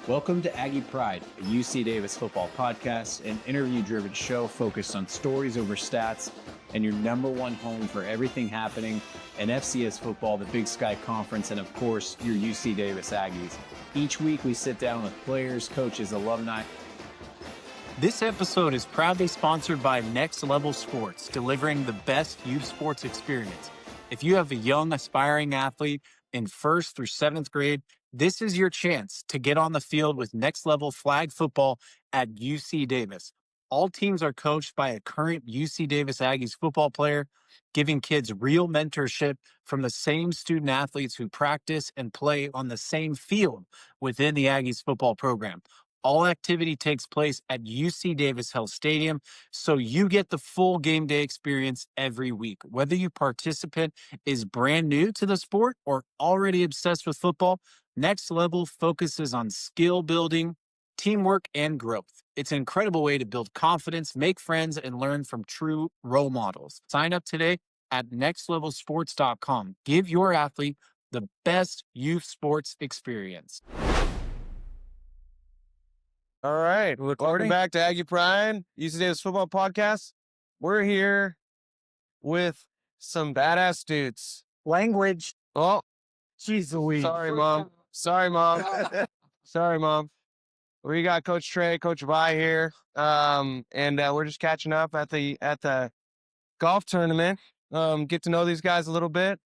Welcome to Aggie Pride, a UC Davis football podcast, an interview-driven show focused on stories over stats, and your number one home for everything happening in FCS football, the Big Sky Conference, and of course, your UC Davis Aggies. Each week, we sit down with players, coaches, alumni. This episode is proudly sponsored by Next Level Sports, delivering the best youth sports experience. If you have a young, aspiring athlete in 1st through 7th grade, this is your chance to get on the field with Next Level flag football at UC Davis. All teams are coached by a current UC Davis Aggies football player, giving kids real mentorship from the same student athletes who practice and play on the same field within the Aggies football program. All activity takes place at UC Davis Health Stadium, so you get the full game day experience every week. Whether your participant is brand new to the sport or already obsessed with football, Next Level focuses on skill building, teamwork, and growth. It's an incredible way to build confidence, make friends, and learn from true role models. Sign up today at nextlevelsports.com. Give your athlete the best youth sports experience. All right. Welcome back to Aggie Pride, UC Davis Football Podcast. We're here with some badass dudes. Language. Oh, Jeez Louise. sorry, Mom. Sorry, Mom. Sorry, Mom. We got Coach Trey, Coach Vavae here. And we're just catching up at the golf tournament. Get to know these guys a little bit.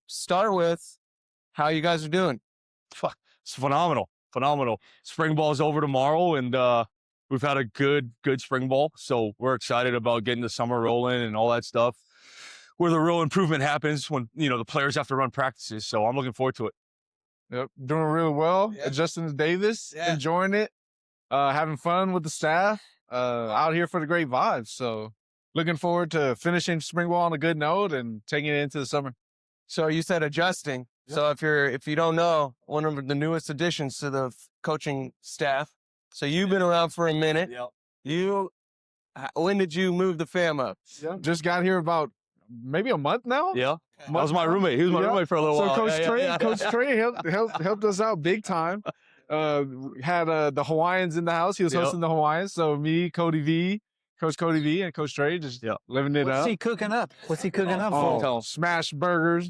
Start with how you guys are doing. It's phenomenal. Spring ball is over tomorrow, and we've had a good spring ball. So we're excited about getting the summer rolling and all that stuff, where the real improvement happens when, the players have to run practices. So I'm looking forward to it. Yep, doing really well. Adjusting to Davis, enjoying it, having fun with the staff, out here for the great vibes. So looking forward to finishing spring ball on a good note and taking it into the summer. So you said adjusting. Yep. So if you don't know, one of the newest additions to the coaching staff. So you've been around for a minute. Yep. When did you move the fam up? Yeah. Just got here about maybe a month now. Yeah. That was my roommate. He was my roommate for a little while. Coach Trey helped us out big time. Had the Hawaiians in the house. He was hosting the Hawaiians. So me, Coach Cody V, and Coach Trey just living it up. What's he cooking up? For? Smash burgers.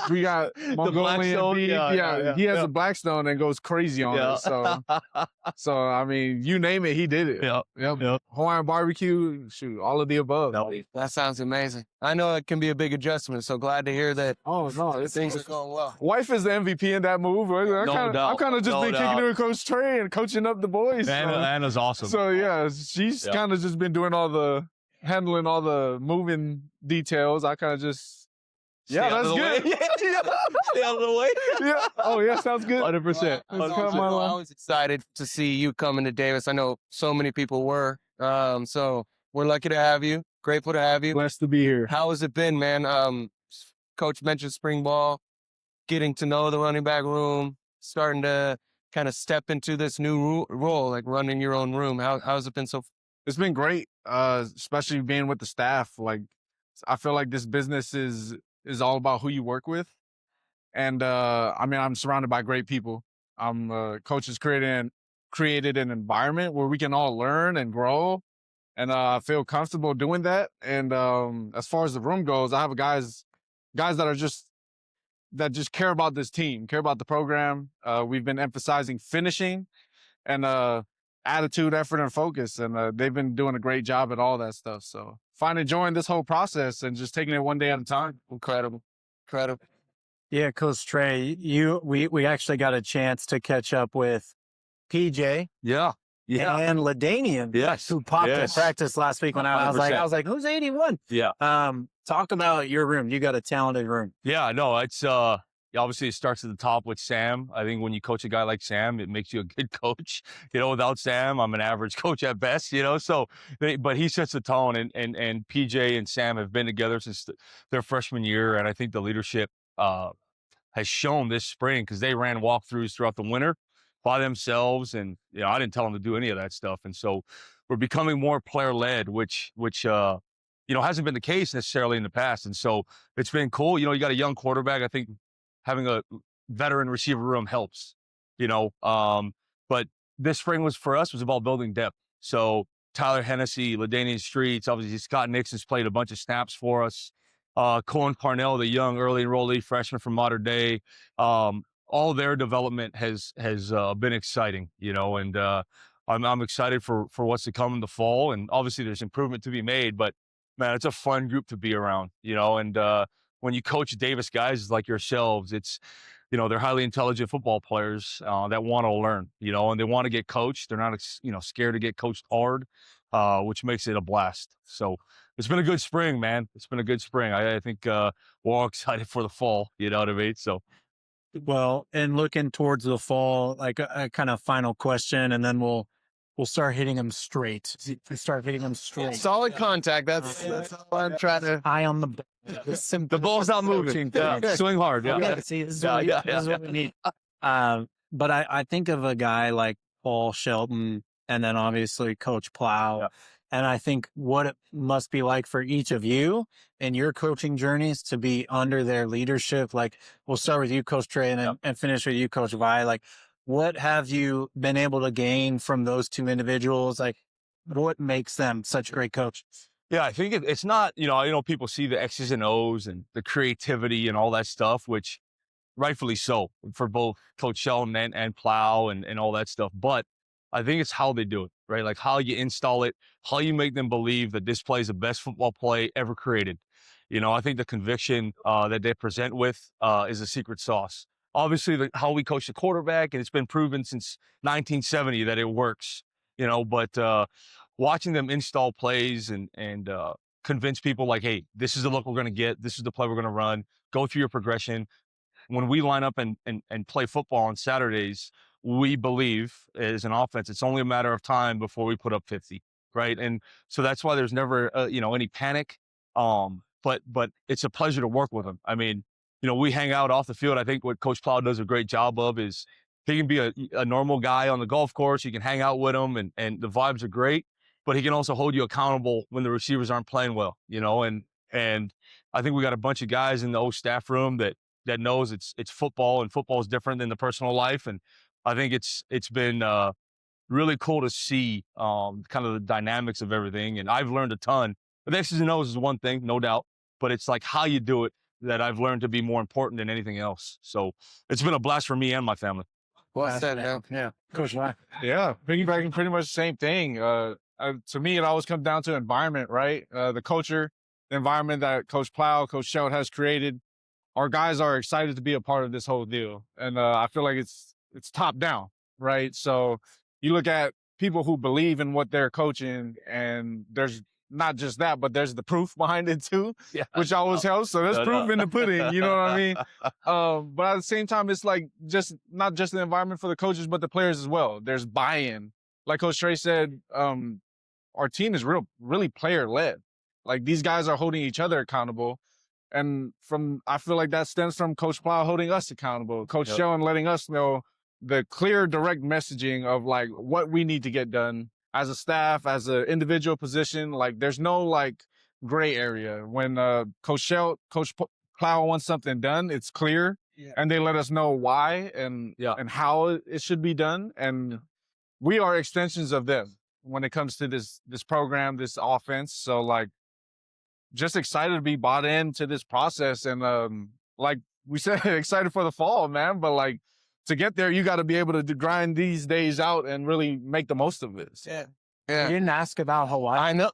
We got Mongolian beef. He has a Blackstone and goes crazy on it. So I mean, you name it, he did it. Yep. Hawaiian barbecue, shoot, all of the above. That sounds amazing. I know it can be a big adjustment, so glad to hear that. Oh no, things are going well. Wife is the MVP in that move. I've kind of just been kicking it with Coach Trey and coaching up the boys. Anna's awesome. So yeah, she's kind of just been doing handling all the moving details. I kind of just that's good. Stay out of the way. Yeah. Oh yeah, sounds good. 100%. I was excited to see you coming to Davis. I know so many people were. So we're lucky to have you. Grateful to have you. Blessed to be here. How has it been, man? Coach mentioned spring ball, getting to know the running back room, starting to kind of step into this new role, like running your own room. How's it been so far? It's been great, especially being with the staff. Like, I feel like this business is all about who you work with. And, I'm surrounded by great people. Coach has created an environment where we can all learn and grow. And I feel comfortable doing that. And as far as the room goes, I have guys that just care about this team, care about the program. We've been emphasizing finishing and attitude, effort, and focus. And they've been doing a great job at all that stuff. So enjoying this whole process and just taking it one day at a time. Incredible. Yeah, Coach Trey, we actually got a chance to catch up with PJ. Yeah. And LaDania. Yes. Who popped in practice last week when I was like, who's 81? Yeah. Talk about your room. You got a talented room. Yeah, no, it's obviously it starts at the top with Sam. I think when you coach a guy like Sam, it makes you a good coach. Without Sam, I'm an average coach at best, so but he sets the tone, and PJ and Sam have been together since their freshman year, and I think the leadership has shown this spring because they ran walkthroughs throughout the winter by themselves, and I didn't tell them to do any of that stuff, and so we're becoming more player-led, which hasn't been the case necessarily in the past, and so it's been cool. You got a young quarterback. I think having a veteran receiver room helps. But this spring was about building depth. So Tyler Hennessy, LaDania Streets, obviously Scott Nixon's played a bunch of snaps for us. Colin Parnell, the young early enrollee freshman from Modern Day, all their development has been exciting, and I'm excited for what's to come in the fall. And obviously there's improvement to be made, but man, it's a fun group to be around, and when you coach Davis guys like yourselves, it's, they're highly intelligent football players that want to learn, and they want to get coached. They're not, scared to get coached hard, which makes it a blast. So it's been a good spring, man. It's been a good spring. I think we're all excited for the fall, you know what I mean? So. Well, and looking towards the fall, like a kind of final question, and then we'll start hitting them straight. Start hitting them straight. Solid contact. That's all I'm trying to. Eye on the ball. The ball's not moving. Yeah. Swing hard. Yeah. Yeah. See, this is what we need. But I think of a guy like Paul Shelton, and then obviously Coach Plough. Yeah. And I think what it must be like for each of you in your coaching journeys to be under their leadership. Like, we'll start with you, Coach Trey, and finish with you, Coach Vavae. Like, what have you been able to gain from those two individuals? Like, what makes them such great coaches? Yeah, I think it's not, I know people see the X's and O's and the creativity and all that stuff, which rightfully so for both Coach Shelton and Plough and all that stuff. But I think it's how they do it, right? Like how you install it, how you make them believe that this play is the best football play ever created. I think the conviction that they present with is a secret sauce. Obviously, how we coach the quarterback, and it's been proven since 1970 that it works, but watching them install plays and convince people like, hey, this is the look we're going to get. This is the play we're going to run. Go through your progression. When we line up and play football on Saturdays, we believe as an offense, it's only a matter of time before we put up 50, right? And so that's why there's never, any panic. But it's a pleasure to work with them. I mean, we hang out off the field. I think what Coach Plough does a great job of is he can be a normal guy on the golf course. You can hang out with him and the vibes are great, but he can also hold you accountable when the receivers aren't playing well, and I think we got a bunch of guys in the O staff room that knows it's football, and football is different than the personal life. And I think it's been really cool to see kind of the dynamics of everything. And I've learned a ton. The X's and O's is one thing, no doubt, but it's like how you do it that I've learned to be more important than anything else. So it's been a blast for me and my family. Well said, man. Yeah. Coach Vavae. Yeah, piggybacking pretty much the same thing. To me, it always comes down to environment, right? The culture, the environment that Coach Plough, Coach Schelt has created. Our guys are excited to be a part of this whole deal. And I feel like it's top down, right? So you look at people who believe in what they're coaching, and there's not just that, but there's the proof behind it too, which always helps. So there's proof in the pudding, you know what I mean? But at the same time, it's like not just the environment for the coaches, but the players as well. There's buy-in. Like Coach Trey said, our team is really player-led. Like these guys are holding each other accountable. And I feel like that stems from Coach Plough holding us accountable, Coach Sheldon letting us know the clear, direct messaging of like what we need to get done as a staff, as an individual position. Like there's no like gray area. When Coach Plough wants something done, it's clear, and they let us know why and how it should be done. And we are extensions of them when it comes to this program, this offense. So like, just excited to be bought into this process. And like we said, excited for the fall, man. But like to get there, you got to be able to grind these days out and really make the most of it. Yeah. You didn't ask about Hawaii. I know.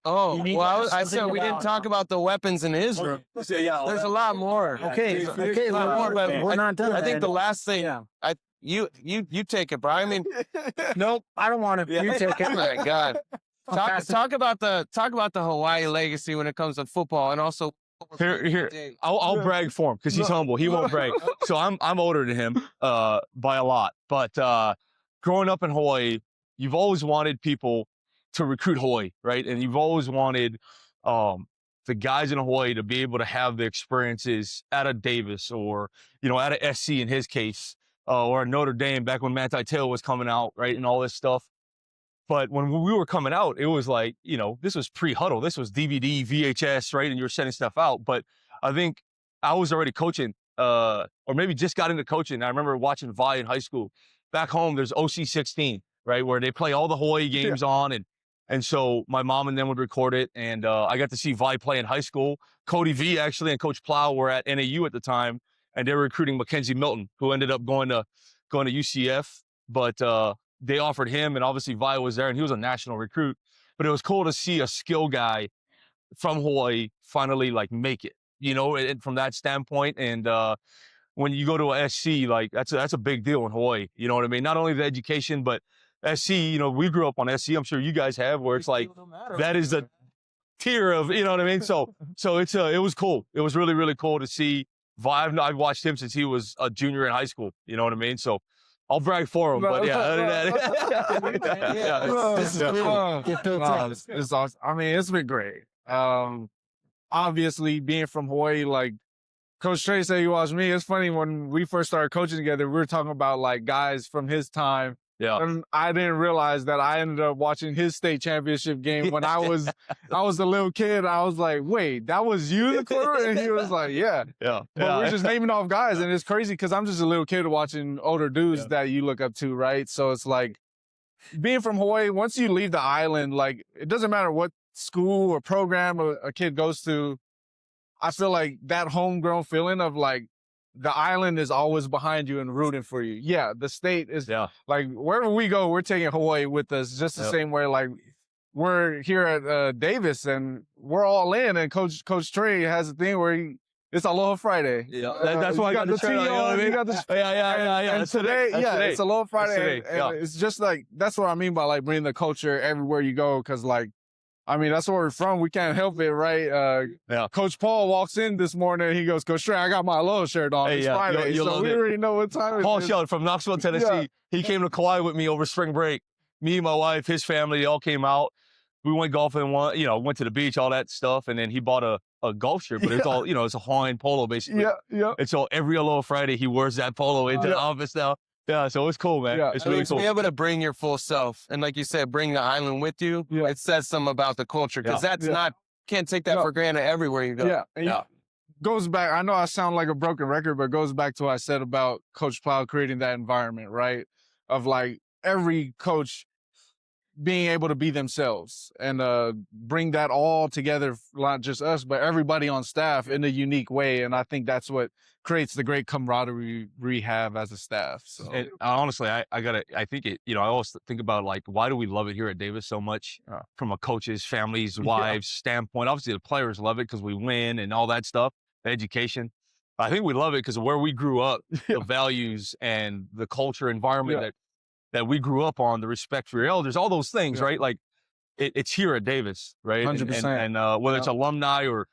Oh, well, I said we didn't talk about the weapons in Israel. There's a lot more. Okay, a lot more. But we're not done. I think the last thing, you take it, bro. I mean, nope, I don't want to. You take it. Oh my God. Talk about the Hawaii legacy when it comes to football, and also here I'll brag for him because he's humble. He won't brag. So I'm older than him by a lot. But growing up in Hawaii, you've always wanted people to recruit Hawaii, right? And you've always wanted the guys in Hawaii to be able to have the experiences at a Davis or at a SC in his case, or a Notre Dame back when Manti Te'o was coming out, right, and all this stuff. But when we were coming out, it was like, this was pre-huddle. This was DVD, VHS, right? And you were sending stuff out. But I think I was already coaching or maybe just got into coaching. I remember watching Vi in high school. Back home, there's OC 16, right, where they play all the Hawaii games on, and so my mom and them would record it, and I got to see Vi play in high school. callThe actually and Coach Plough were at NAU at the time, and they were recruiting Mackenzie Milton, who ended up going to UCF, but they offered him, and obviously Vi was there, and he was a national recruit. But it was cool to see a skill guy from Hawaii finally like make it, you know, and from that standpoint. And when you go to a SC, like that's a big deal in Hawaii. You know what I mean? Not only the education, but SC, you know, we grew up on SC. I'm sure you guys have, where it's like, that is the tier of, you know what I mean? So it was cool. It was really, really cool to see Vi. I've watched him since he was a junior in high school. You know what I mean? So I'll brag for him, but yeah, other than that, This is cool. It's awesome. I mean, it's been great. Obviously being from Hawaii, like Coach Trey said, you watched me. It's funny, when we first started coaching together, we were talking about like guys from his time. yeah. And I didn't realize that I ended up watching his state championship game when I was a little kid. I was like, wait, that was you, the quarter? And he was like, yeah. Yeah. But we're just naming off guys, and it's crazy because I'm just a little kid watching older dudes that you look up to, right? So it's like, being from Hawaii, once you leave the island, like, it doesn't matter what school or program a kid goes to, I feel like that homegrown feeling of like, the island is always behind you and rooting for you. Yeah, the state is like, wherever we go, we're taking Hawaii with us, just the same way. Like, we're here at Davis and we're all in, and Coach Trey has a thing where it's Aloha Friday. Yeah, that's why I got the shirt on. You know what I mean? You got the yeah. And today, it's Aloha Friday. And it's just like, that's what I mean by like bringing the culture everywhere you go. Cause like, I mean, that's where we're from. We can't help it, right? Coach Paul walks in this morning. He goes, Coach Trey, I got my Aloha shirt on. It's Friday. So we already know what time it is. Paul Schelt from Knoxville, Tennessee. He came to Kauai with me over spring break. Me, my wife, his family, they all came out. We went golfing, went to the beach, all that stuff. And then he bought a golf shirt, but it's all, it's a Hawaiian polo basically. Yeah. And so every Aloha Friday, he wears that polo into the office now. Yeah, so it's cool, man. Yeah. It's really cool. To be able to bring your full self, and like you said, bring the island with you, it says something about the culture, because that's can't take that for granted everywhere you go. Yeah. Goes back, I know I sound like a broken record, but it goes back to what I said about Coach Plough creating that environment, right? Of like every coach being able to be themselves and bring that all together, not just us, but everybody on staff in a unique way. And I think that's what creates the great camaraderie we have as a staff. So and honestly, I think it, I always think about like, why do we love it here at Davis so much from a coach's, families, wives standpoint? Obviously the players love it because we win and all that stuff, the education. I think we love it because of where we grew up, the values and the culture environment that we grew up on, the respect for your elders, all those things, right? Like it's here at Davis, right? 100%. And whether it's alumni or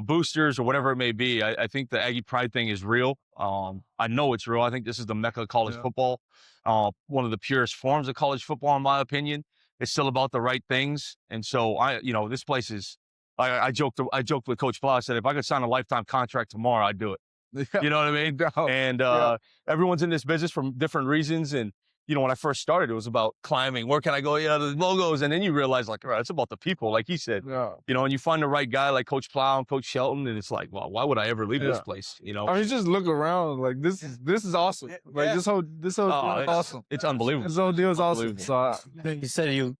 boosters or whatever it may be, I think the Aggie pride thing is real. I know it's real. I think this is the mecca of college football. One of the purest forms of college football, in my opinion. It's still about the right things. And so this place is, I joked with Coach Plough. I said, if I could sign a lifetime contract tomorrow, I'd do it. You know what I mean? And everyone's in this business for different reasons. And, when I first started, it was about climbing. Where can I go? The logos. And then you realize, like, all right, it's about the people, like he said. And you find the right guy like Coach Plough and Coach Shelton, and it's like, well, why would I ever leave this place? I mean, just look around. Like, this is awesome. Like, this whole deal is awesome. It's unbelievable. This whole deal is awesome. So, You said you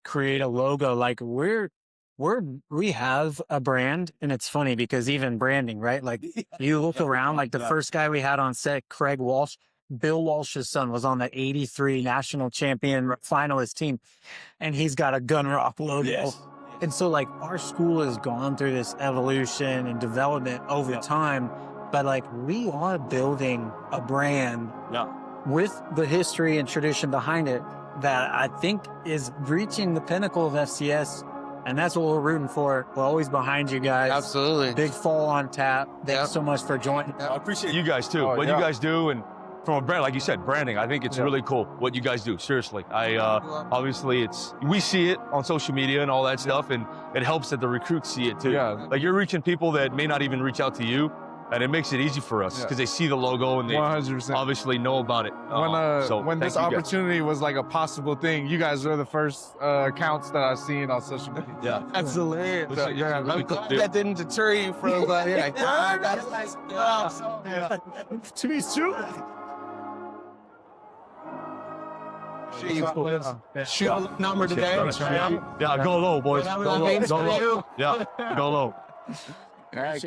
create a logo. Like, we have a brand, and it's funny because even branding, right? Like, you look around, like the first guy we had on set, Craig Walsh, Bill Walsh's son, was on the 83 national champion finalist team, and he's got a Gun Rock logo. Yes. And so, like, our school has gone through this evolution and development over time, but like, we are building a brand with the history and tradition behind it that I think is reaching the pinnacle of FCS. And that's what we're rooting for. We're always behind you guys. Absolutely. Big fall on tap. Thanks so much for joining. I appreciate you guys too. What you guys do, and from a brand, like you said, branding, I think it's really cool what you guys do. Seriously. Obviously we see it on social media and all that stuff, and it helps that the recruits see it too. Like, you're reaching people that may not even reach out to you. and it makes it easy for us because they see the logo and they 100%. obviously know about it. When this opportunity was like a possible thing, you guys were the first accounts that I've seen on social media. Yeah. That's hilarious. Yeah, I'm glad that didn't deter you from that's nice. To be true. Shoot a number today. Yeah, go low, boys. Go low. Go low. Yeah, go low. All right.